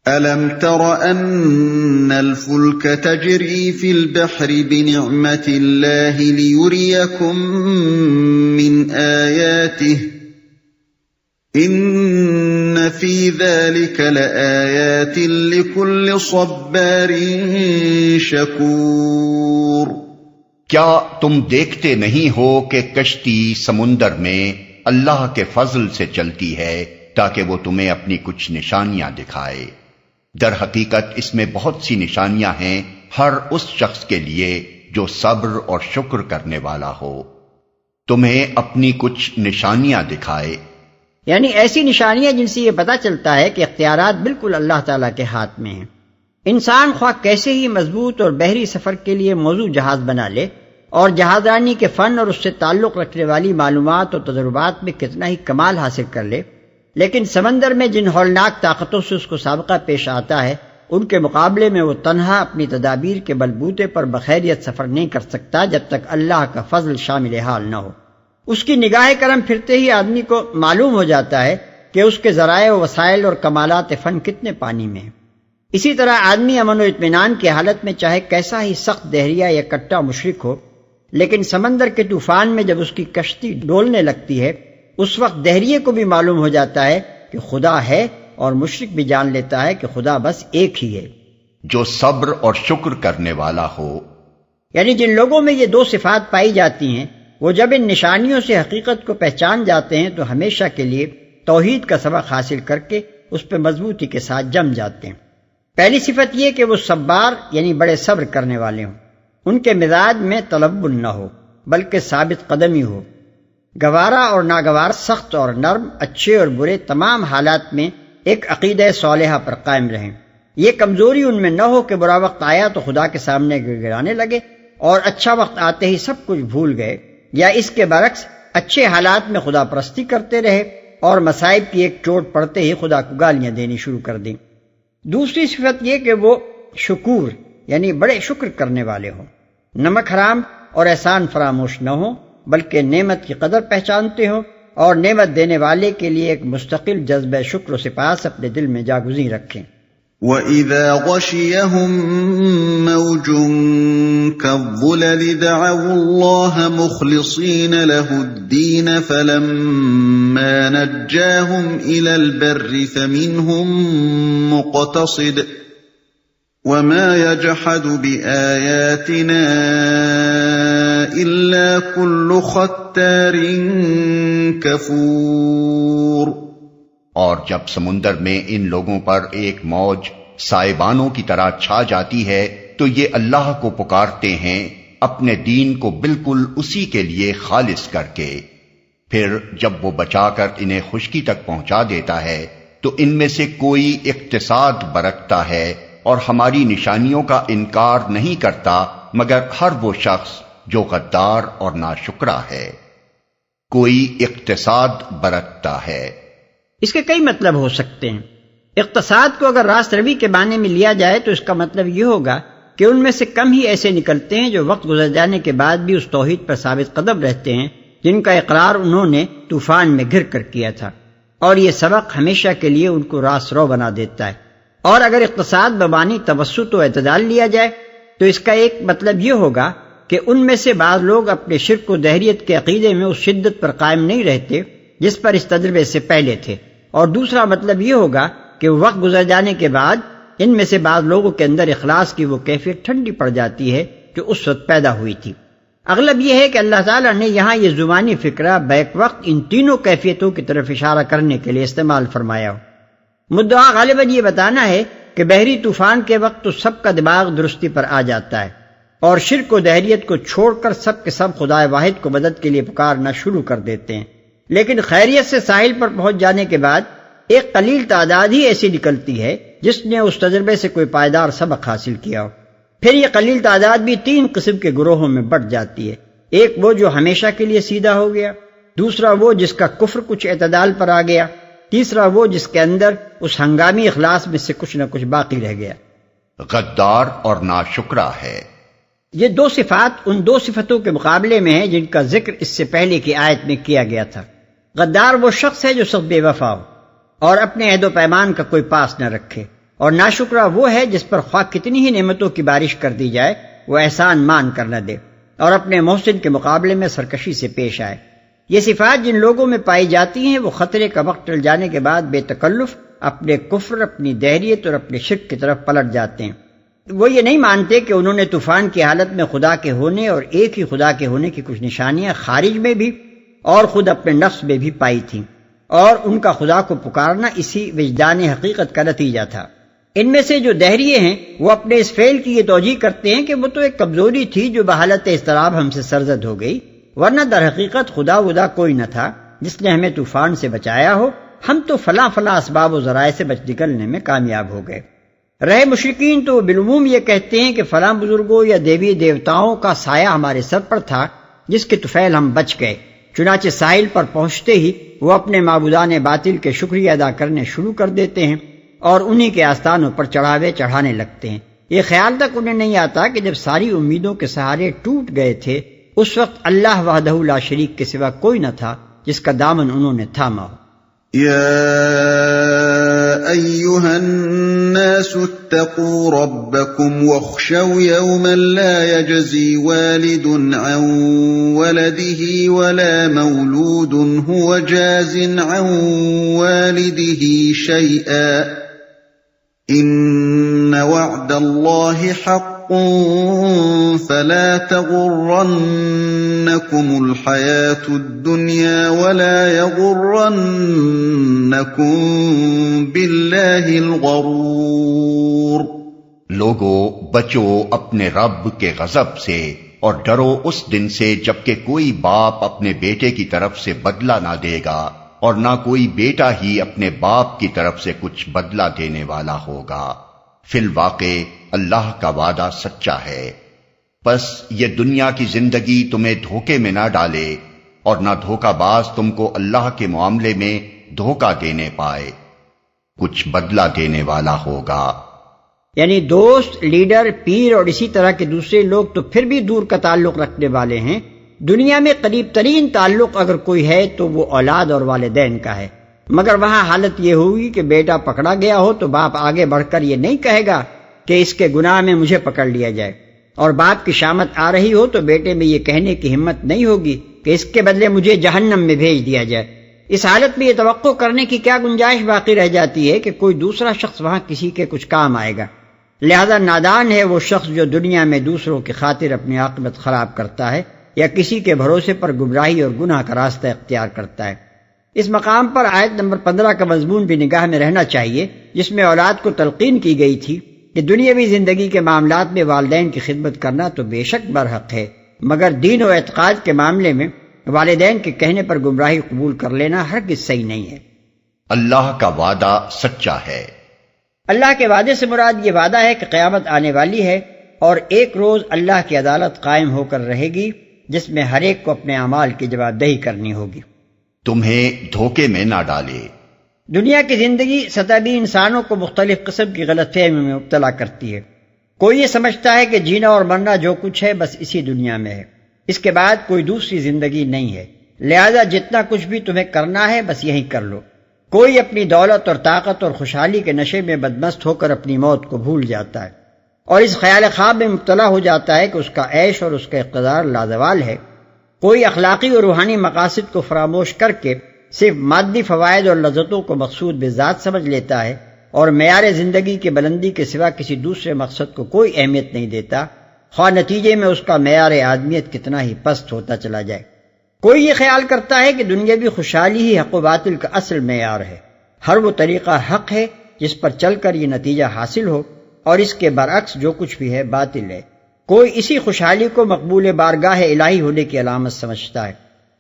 أَلَمْ تَرَ أَنَّ الْفُلْكَ تَجْرِي فِي الْبَحْرِ بِنِعْمَةِ اللَّهِ لِيُرِيَكُم مِّنْ آيَاتِهِ إِنَّ فِي ذَلِكَ لَآيَاتٍ لِكُلِّ صَبَّارٍ شَكُورٍ۔ کیا تم دیکھتے نہیں ہو کہ کشتی سمندر میں اللہ کے فضل سے چلتی ہے تاکہ وہ تمہیں اپنی کچھ نشانیاں دکھائے؟ در حقیقت اس میں بہت سی نشانیاں ہیں ہر اس شخص کے لیے جو صبر اور شکر کرنے والا ہو۔ تمہیں اپنی کچھ نشانیاں دکھائے، یعنی ایسی نشانیاں جن سے یہ پتہ چلتا ہے کہ اختیارات بالکل اللہ تعالیٰ کے ہاتھ میں ہیں۔ انسان خواہ کیسے ہی مضبوط اور بحری سفر کے لیے موزوں جہاز بنا لے اور جہاز رانی کے فن اور اس سے تعلق رکھنے والی معلومات اور تجربات میں کتنا ہی کمال حاصل کر لے، لیکن سمندر میں جن ہولناک طاقتوں سے اس کو سابقہ پیش آتا ہے ان کے مقابلے میں وہ تنہا اپنی تدابیر کے بلبوتے پر بخیریت سفر نہیں کر سکتا جب تک اللہ کا فضل شامل حال نہ ہو۔ اس کی نگاہ کرم پھرتے ہی آدمی کو معلوم ہو جاتا ہے کہ اس کے ذرائع و وسائل اور کمالات فن کتنے پانی میں ہیں۔ اسی طرح آدمی امن و اطمینان کی حالت میں چاہے کیسا ہی سخت دہریہ یا کٹا مشرک ہو، لیکن سمندر کے طوفان میں جب اس کی کشتی ڈولنے لگتی ہے اس وقت دہریے کو بھی معلوم ہو جاتا ہے کہ خدا ہے، اور مشرک بھی جان لیتا ہے کہ خدا بس ایک ہی ہے جو صبر اور شکر کرنے والا ہو۔ یعنی جن لوگوں میں یہ دو صفات پائی جاتی ہیں وہ جب ان نشانیوں سے حقیقت کو پہچان جاتے ہیں تو ہمیشہ کے لیے توحید کا سبق حاصل کر کے اس پہ مضبوطی کے ساتھ جم جاتے ہیں۔ پہلی صفت یہ کہ وہ صبار یعنی بڑے صبر کرنے والے ہوں، ان کے مزاج میں تلون نہ ہو بلکہ ثابت قدمی ہو، گوارا اور ناگوار، سخت اور نرم، اچھے اور برے تمام حالات میں ایک عقیدہ صالحہ پر قائم رہیں۔ یہ کمزوری ان میں نہ ہو کہ برا وقت آیا تو خدا کے سامنے گڑگڑانے لگے اور اچھا وقت آتے ہی سب کچھ بھول گئے، یا اس کے برعکس اچھے حالات میں خدا پرستی کرتے رہے اور مصائب کی ایک چوٹ پڑتے ہی خدا کو گالیاں دینی شروع کر دیں۔ دوسری صفت یہ کہ وہ شکور یعنی بڑے شکر کرنے والے ہوں، نمک حرام اور احسان فراموش نہ ہوں بلکہ نعمت کی قدر پہچانتے ہوں اور نعمت دینے والے کے لیے ایک مستقل جذبہ شکر و سپاس اپنے دل میں جاگزیں رکھیں۔ وَإِذَا غَشِيَهُم مَّوْجٌ كَالظُّلَلِ دَعَوُا اللَّهَ مُخْلِصِينَ لَهُ الدِّينَ فَلَمَّا نَجَّاهُمْ إِلَى الْبَرِّ فَمِنْهُم مُّقْتَصِدٌ وَمَا يَجْحَدُ بِآيَاتِنَا إِلَّا كُلُّ خَتَّارٍ كَفُورٍ۔ اور جب سمندر میں ان لوگوں پر ایک موج سائبانوں کی طرح چھا جاتی ہے تو یہ اللہ کو پکارتے ہیں اپنے دین کو بالکل اسی کے لیے خالص کر کے، پھر جب وہ بچا کر انہیں خشکی تک پہنچا دیتا ہے تو ان میں سے کوئی اقتصاد برتتا ہے اور ہماری نشانیوں کا انکار نہیں کرتا مگر ہر وہ شخص جو غدار اور ناشکرا ہے۔ کوئی اقتصاد برتتا ہے، اس کے کئی مطلب ہو سکتے ہیں۔ اقتصاد کو اگر راست روی کے معنی میں لیا جائے تو اس کا مطلب یہ ہوگا کہ ان میں سے کم ہی ایسے نکلتے ہیں جو وقت گزر جانے کے بعد بھی اس توحید پر ثابت قدم رہتے ہیں جن کا اقرار انہوں نے طوفان میں گر کر کیا تھا، اور یہ سبق ہمیشہ کے لیے ان کو راست رو بنا دیتا ہے۔ اور اگر اقتصاد بمعنی توسط و اعتدال لیا جائے تو اس کا ایک مطلب یہ ہوگا کہ ان میں سے بعض لوگ اپنے شرک و دہریت کے عقیدے میں اس شدت پر قائم نہیں رہتے جس پر اس تجربے سے پہلے تھے، اور دوسرا مطلب یہ ہوگا کہ وقت گزر جانے کے بعد ان میں سے بعض لوگوں کے اندر اخلاص کی وہ کیفیت ٹھنڈی پڑ جاتی ہے جو اس وقت پیدا ہوئی تھی۔ اغلب یہ ہے کہ اللہ تعالیٰ نے یہاں یہ زبانی فکرہ بیک وقت ان تینوں کیفیتوں کی طرف اشارہ کرنے کے لیے استعمال فرمایا ہو۔ مدعا غالباً یہ بتانا ہے کہ بحری طوفان کے وقت تو سب کا دماغ درستی پر آ جاتا ہے اور شرک و دہریت کو چھوڑ کر سب کے سب خدا واحد کو مدد کے لیے پکارنا شروع کر دیتے ہیں، لیکن خیریت سے ساحل پر پہنچ جانے کے بعد ایک قلیل تعداد ہی ایسی نکلتی ہے جس نے اس تجربے سے کوئی پائیدار سبق حاصل کیا ہو۔ پھر یہ قلیل تعداد بھی تین قسم کے گروہوں میں بٹ جاتی ہے، ایک وہ جو ہمیشہ کے لیے سیدھا ہو گیا، دوسرا وہ جس کا کفر کچھ اعتدال پر آ گیا، تیسرا وہ جس کے اندر اس ہنگامی اخلاص میں سے کچھ نہ کچھ باقی رہ گیا۔ غدار اور ناشکرا ہے۔ یہ دو صفات ان دو صفتوں کے مقابلے میں ہیں جن کا ذکر اس سے پہلے کی آیت میں کیا گیا تھا۔ غدار وہ شخص ہے جو سخت بے وفا ہو اور اپنے عہد و پیمان کا کوئی پاس نہ رکھے اور ناشکرا وہ ہے جس پر خواہ کتنی ہی نعمتوں کی بارش کر دی جائے وہ احسان مان کر نہ دے اور اپنے محسن کے مقابلے میں سرکشی سے پیش آئے۔ یہ صفات جن لوگوں میں پائی جاتی ہیں وہ خطرے کا وقت ٹل جانے کے بعد بے تکلف اپنے کفر، اپنی دہریت اور اپنے شرک کی طرف پلٹ جاتے ہیں۔ وہ یہ نہیں مانتے کہ انہوں نے طوفان کی حالت میں خدا کے ہونے اور ایک ہی خدا کے ہونے کی کچھ نشانیاں خارج میں بھی اور خود اپنے نفس میں بھی پائی تھیں، اور ان کا خدا کو پکارنا اسی وجدان حقیقت کا نتیجہ تھا۔ ان میں سے جو دہریے ہیں وہ اپنے اس فعل کی یہ توجیہ کرتے ہیں کہ وہ تو ایک کمزوری تھی جو بحالت اضطراب ہم سے سرزد ہو گئی، ورنہ در حقیقت خدا ودا کوئی نہ تھا جس نے ہمیں طوفان سے بچایا ہو، ہم تو فلاں فلاں اسباب و ذرائع سے بچ نکلنے میں کامیاب ہو گئے۔ رہے مشرکین تو بالعموم یہ کہتے ہیں کہ فلاں بزرگوں یا دیوی دیوتاؤں کا سایہ ہمارے سر پر تھا جس کے طفیل ہم بچ گئے، چنانچہ ساحل پر پہنچتے ہی وہ اپنے معبودان باطل کے شکریہ ادا کرنے شروع کر دیتے ہیں اور انہی کے آستانوں پر چڑھاوے چڑھانے لگتے ہیں۔ یہ خیال تک انہیں نہیں آتا کہ جب ساری امیدوں کے سہارے ٹوٹ گئے تھے اس وقت اللہ وحدہ لا شریک کے سوا کوئی نہ تھا جس کا دامن انہوں نے تھاما ہو۔ يا أيها الناس اتقوا ربكم واخشوا يوما لا يجزي والد عن ولده ولا مولود هو جاز عن والده شيئا إن وعد الله حق فلا تغرنكم الحياة الدنيا ولا يغرنكم بالله الغرور۔ لوگو بچو اپنے رب کے غضب سے اور ڈرو اس دن سے جبکہ کوئی باپ اپنے بیٹے کی طرف سے بدلہ نہ دے گا اور نہ کوئی بیٹا ہی اپنے باپ کی طرف سے کچھ بدلہ دینے والا ہوگا۔ فی الواقع اللہ کا وعدہ سچا ہے، پس یہ دنیا کی زندگی تمہیں دھوکے میں نہ ڈالے اور نہ دھوکہ باز تم کو اللہ کے معاملے میں دھوکہ دینے پائے، کچھ بدلہ دینے والا ہوگا۔ یعنی دوست، لیڈر، پیر اور اسی طرح کے دوسرے لوگ تو پھر بھی دور کا تعلق رکھنے والے ہیں، دنیا میں قریب ترین تعلق اگر کوئی ہے تو وہ اولاد اور والدین کا ہے، مگر وہاں حالت یہ ہوگی کہ بیٹا پکڑا گیا ہو تو باپ آگے بڑھ کر یہ نہیں کہے گا کہ اس کے گناہ میں مجھے پکڑ لیا جائے، اور باپ کی شامت آ رہی ہو تو بیٹے میں یہ کہنے کی ہمت نہیں ہوگی کہ اس کے بدلے مجھے جہنم میں بھیج دیا جائے۔ اس حالت میں یہ توقع کرنے کی کیا گنجائش باقی رہ جاتی ہے کہ کوئی دوسرا شخص وہاں کسی کے کچھ کام آئے گا؟ لہذا نادان ہے وہ شخص جو دنیا میں دوسروں کی خاطر اپنی عاقبت خراب کرتا ہے یا کسی کے بھروسے پر گمراہی اور گناہ کا راستہ اختیار کرتا ہے۔ اس مقام پر آیت نمبر 15 کا مضمون بھی نگاہ میں رہنا چاہیے، جس میں اولاد کو تلقین کی گئی تھی کہ دنیاوی زندگی کے معاملات میں والدین کی خدمت کرنا تو بے شک برحق ہے، مگر دین و اعتقاد کے معاملے میں والدین کے کہنے پر گمراہی قبول کر لینا ہرگز صحیح نہیں ہے۔ اللہ کا وعدہ سچا ہے۔ اللہ کے وعدے سے مراد یہ وعدہ ہے کہ قیامت آنے والی ہے اور ایک روز اللہ کی عدالت قائم ہو کر رہے گی جس میں ہر ایک کو اپنے اعمال کی جواب دہی کرنی ہوگی۔ تمہیں دھوکے میں نہ ڈالے۔ دنیا کی زندگی سطحی انسانوں کو مختلف قسم کی غلط فہمی میں مبتلا کرتی ہے۔ کوئی یہ سمجھتا ہے کہ جینا اور مرنا جو کچھ ہے بس اسی دنیا میں ہے، اس کے بعد کوئی دوسری زندگی نہیں ہے، لہذا جتنا کچھ بھی تمہیں کرنا ہے بس یہی کر لو۔ کوئی اپنی دولت اور طاقت اور خوشحالی کے نشے میں بدمست ہو کر اپنی موت کو بھول جاتا ہے اور اس خیال خواب میں مبتلا ہو جاتا ہے کہ اس کا عیش اور اس کا اقتدار لازوال ہے۔ کوئی اخلاقی اور روحانی مقاصد کو فراموش کر کے صرف مادی فوائد اور لذتوں کو مقصود بذات سمجھ لیتا ہے اور معیار زندگی کی بلندی کے سوا کسی دوسرے مقصد کو کوئی اہمیت نہیں دیتا، خواہ نتیجے میں اس کا معیار آدمیت کتنا ہی پست ہوتا چلا جائے۔ کوئی یہ خیال کرتا ہے کہ دنیاوی خوشحالی ہی حق و باطل کا اصل معیار ہے، ہر وہ طریقہ حق ہے جس پر چل کر یہ نتیجہ حاصل ہو اور اس کے برعکس جو کچھ بھی ہے باطل ہے۔ کوئی اسی خوشحالی کو مقبول بارگاہ الہی ہونے کی علامت سمجھتا ہے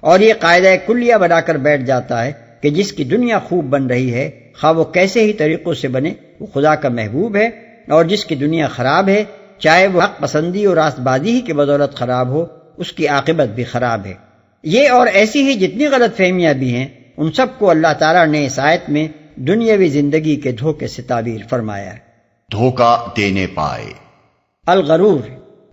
اور یہ قاعدہ کلیہ بنا کر بیٹھ جاتا ہے کہ جس کی دنیا خوب بن رہی ہے خواہ وہ کیسے ہی طریقوں سے بنے وہ خدا کا محبوب ہے، اور جس کی دنیا خراب ہے چاہے وہ حق پسندی اور راست بازی ہی کی بدولت خراب ہو اس کی عاقبت بھی خراب ہے۔ یہ اور ایسی ہی جتنی غلط فہمیاں بھی ہیں ان سب کو اللہ تعالیٰ نے اس آیت میں دنیاوی زندگی کے دھوکے سے تعبیر فرمایا ہے۔ دھوکہ دینے پائے۔ الغرور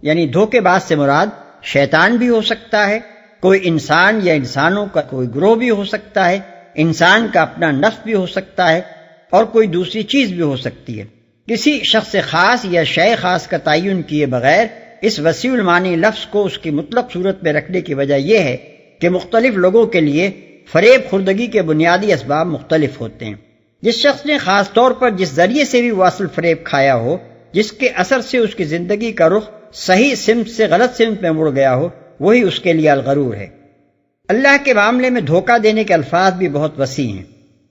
یعنی دھوکے باز سے مراد شیطان بھی ہو سکتا ہے، کوئی انسان یا انسانوں کا کوئی گروہ بھی ہو سکتا ہے، انسان کا اپنا نفس بھی ہو سکتا ہے اور کوئی دوسری چیز بھی ہو سکتی ہے۔ کسی شخص خاص یا شے خاص کا تعین کیے بغیر اس وسیع المعنی لفظ کو اس کی مطلق صورت میں رکھنے کی وجہ یہ ہے کہ مختلف لوگوں کے لیے فریب خوردگی کے بنیادی اسباب مختلف ہوتے ہیں۔ جس شخص نے خاص طور پر جس ذریعے سے بھی وہ اصل فریب کھایا ہو، جس کے اثر سے اس کی زندگی کا رخ صحیح سمت سے غلط سمت میں مڑ گیا ہو، وہی اس کے لیے الغرور ہے۔ اللہ کے معاملے میں دھوکہ دینے کے الفاظ بھی بہت وسیع ہیں،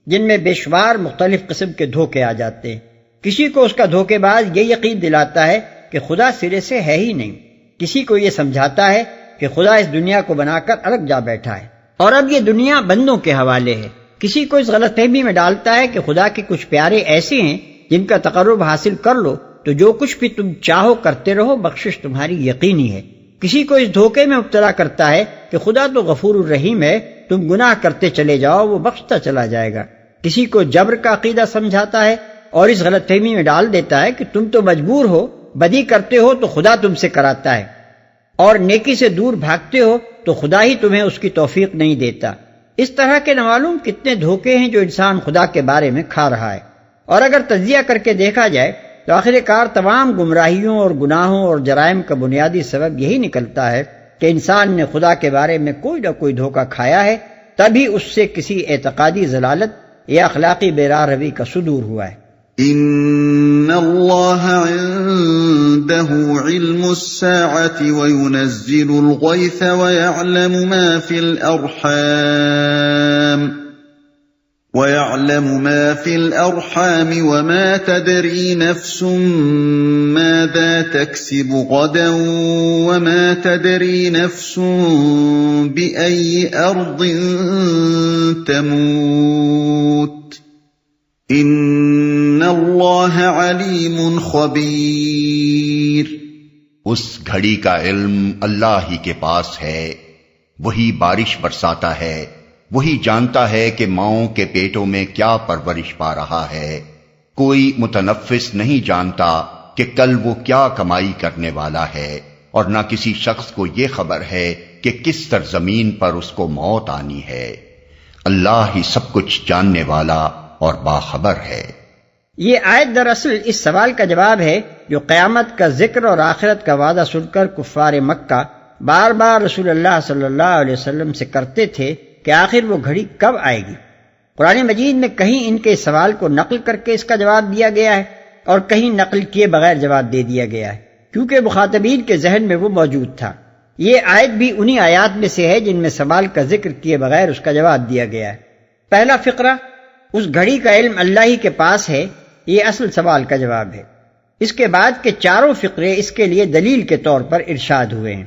جن میں بے شمار مختلف قسم کے دھوکے آ جاتے ہیں۔ کسی کو اس کا دھوکے باز یہ یقین دلاتا ہے کہ خدا سرے سے ہے ہی نہیں، کسی کو یہ سمجھاتا ہے کہ خدا اس دنیا کو بنا کر الگ جا بیٹھا ہے اور اب یہ دنیا بندوں کے حوالے ہے۔ کسی کو اس غلط فہمی میں ڈالتا ہے کہ خدا کے کچھ پیارے ایسے ہیں جن کا تقرب حاصل کر لو تو جو کچھ بھی تم چاہو کرتے رہو، بخشش تمہاری یقینی ہے۔ کسی کو اس دھوکے میں مبتلا کرتا ہے کہ خدا تو غفور الرحیم ہے، تم گناہ کرتے چلے جاؤ، وہ بخشتا چلا جائے گا۔ کسی کو جبر کا عقیدہ سمجھاتا ہے اور اس غلط فہمی میں ڈال دیتا ہے کہ تم تو مجبور ہو، بدی کرتے ہو تو خدا تم سے کراتا ہے، اور نیکی سے دور بھاگتے ہو تو خدا ہی تمہیں اس کی توفیق نہیں دیتا۔ اس طرح کے نہ معلوم کتنے دھوکے ہیں جو انسان خدا کے بارے میں کھا رہا ہے، اور اگر تجزیہ کر کے دیکھا جائے تو آخر کار تمام گمراہیوں اور گناہوں اور جرائم کا بنیادی سبب یہی نکلتا ہے کہ انسان نے خدا کے بارے میں کوئی نہ کوئی دھوکہ کھایا ہے، تبھی اس سے کسی اعتقادی ضلالت یا اخلاقی بے راہ روی کا صدور ہوا ہے۔ ان اللہ عنده علم الساعة وينزل الغيث ويعلم ما في الأرحام وما تدري نفس ماذا تكسب غدا وما تدري نفس بأي أرض تموت ان اللہ علیم خبیر۔ اس گھڑی کا علم اللہ ہی کے پاس ہے، وہی بارش برساتا ہے، وہی جانتا ہے کہ ماؤں کے پیٹوں میں کیا پرورش پا رہا ہے۔ کوئی متنفس نہیں جانتا کہ کل وہ کیا کمائی کرنے والا ہے، اور نہ کسی شخص کو یہ خبر ہے کہ کس سرزمین پر اس کو موت آنی ہے۔ اللہ ہی سب کچھ جاننے والا اور باخبر ہے۔ یہ آیت دراصل اس سوال کا جواب ہے جو قیامت کا ذکر اور آخرت کا وعدہ سن کر کفار مکہ بار بار رسول اللہ صلی اللہ علیہ وسلم سے کرتے تھے کہ آخر وہ گھڑی کب آئے گی۔ قرآن مجید میں کہیں ان کے سوال کو نقل کر کے اس کا جواب دیا گیا ہے اور کہیں نقل کیے بغیر جواب دے دیا گیا ہے، کیونکہ مخاطبین کے ذہن میں وہ موجود تھا۔ یہ آیت بھی انہی آیات میں سے ہے جن میں سوال کا ذکر کیے بغیر اس کا جواب دیا گیا ہے۔ پہلا فقرہ اس گھڑی کا علم اللہ ہی کے پاس ہے، یہ اصل سوال کا جواب ہے۔ اس کے بعد کے چاروں فقرے اس کے لیے دلیل کے طور پر ارشاد ہوئے ہیں۔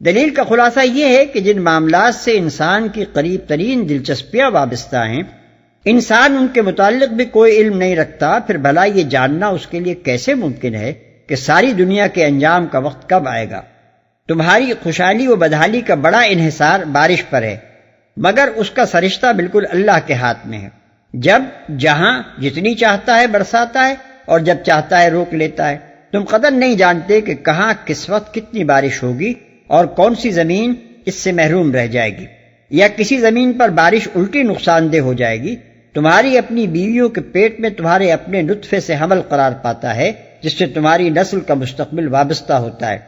دلیل کا خلاصہ یہ ہے کہ جن معاملات سے انسان کی قریب ترین دلچسپیاں وابستہ ہیں، انسان ان کے متعلق بھی کوئی علم نہیں رکھتا، پھر بھلا یہ جاننا اس کے لیے کیسے ممکن ہے کہ ساری دنیا کے انجام کا وقت کب آئے گا؟ تمہاری خوشحالی و بدحالی کا بڑا انحصار بارش پر ہے، مگر اس کا سرشتہ بالکل اللہ کے ہاتھ میں ہے۔ جب جہاں جتنی چاہتا ہے برساتا ہے اور جب چاہتا ہے روک لیتا ہے۔ تم قدر نہیں جانتے کہ کہاں کس وقت کتنی بارش ہوگی اور کون سی زمین اس سے محروم رہ جائے گی، یا کسی زمین پر بارش الٹی نقصان دہ ہو جائے گی۔ تمہاری اپنی بیویوں کے پیٹ میں تمہارے اپنے نطفے سے حمل قرار پاتا ہے، جس سے تمہاری نسل کا مستقبل وابستہ ہوتا ہے،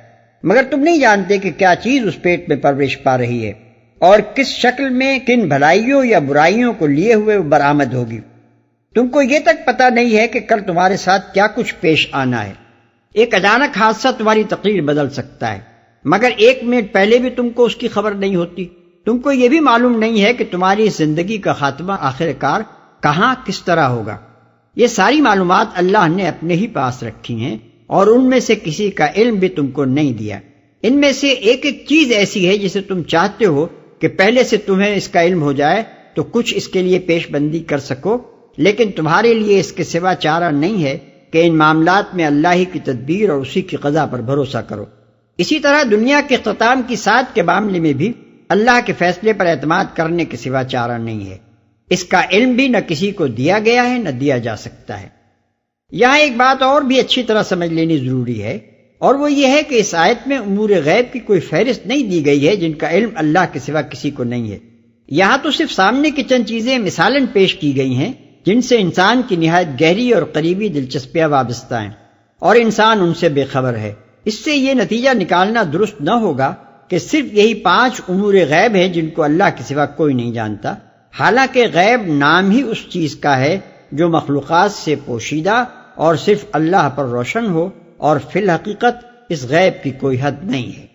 مگر تم نہیں جانتے کہ کیا چیز اس پیٹ میں پرورش پا رہی ہے اور کس شکل میں کن بھلائیوں یا برائیوں کو لیے ہوئے وہ برآمد ہوگی۔ تم کو یہ تک پتہ نہیں ہے کہ کل تمہارے ساتھ کیا کچھ پیش آنا ہے۔ ایک اچانک حادثہ تمہاری تقریر بدل سکتا ہے، مگر 1 منٹ پہلے بھی تم کو اس کی خبر نہیں ہوتی۔ تم کو یہ بھی معلوم نہیں ہے کہ تمہاری زندگی کا خاتمہ آخر کار کہاں کس طرح ہوگا۔ یہ ساری معلومات اللہ نے اپنے ہی پاس رکھی ہیں، اور ان میں سے کسی کا علم بھی تم کو نہیں دیا۔ ان میں سے ایک ایک چیز ایسی ہے جسے تم چاہتے ہو کہ پہلے سے تمہیں اس کا علم ہو جائے تو کچھ اس کے لیے پیش بندی کر سکو، لیکن تمہارے لیے اس کے سوا چارہ نہیں ہے کہ ان معاملات میں اللہ ہی کی تدبیر اور اسی کی قضا پر بھروسہ کرو۔ اسی طرح دنیا کے اختتام کی ساعت کے معاملے میں بھی اللہ کے فیصلے پر اعتماد کرنے کے سوا چارہ نہیں ہے۔ اس کا علم بھی نہ کسی کو دیا گیا ہے نہ دیا جا سکتا ہے۔ یہاں ایک بات اور بھی اچھی طرح سمجھ لینی ضروری ہے، اور وہ یہ ہے کہ اس آیت میں امور غیب کی کوئی فہرست نہیں دی گئی ہے جن کا علم اللہ کے سوا کسی کو نہیں ہے۔ یہاں تو صرف سامنے کی چند چیزیں مثالاً پیش کی گئی ہیں جن سے انسان کی نہایت گہری اور قریبی دلچسپیاں وابستہ ہیں، اور انسان ان سے بے خبر ہے۔ اس سے یہ نتیجہ نکالنا درست نہ ہوگا کہ صرف یہی 5 امور غیب ہیں جن کو اللہ کے سوا کوئی نہیں جانتا، حالانکہ غیب نام ہی اس چیز کا ہے جو مخلوقات سے پوشیدہ اور صرف اللہ پر روشن ہو، اور فی الحقیقت اس غیب کی کوئی حد نہیں ہے۔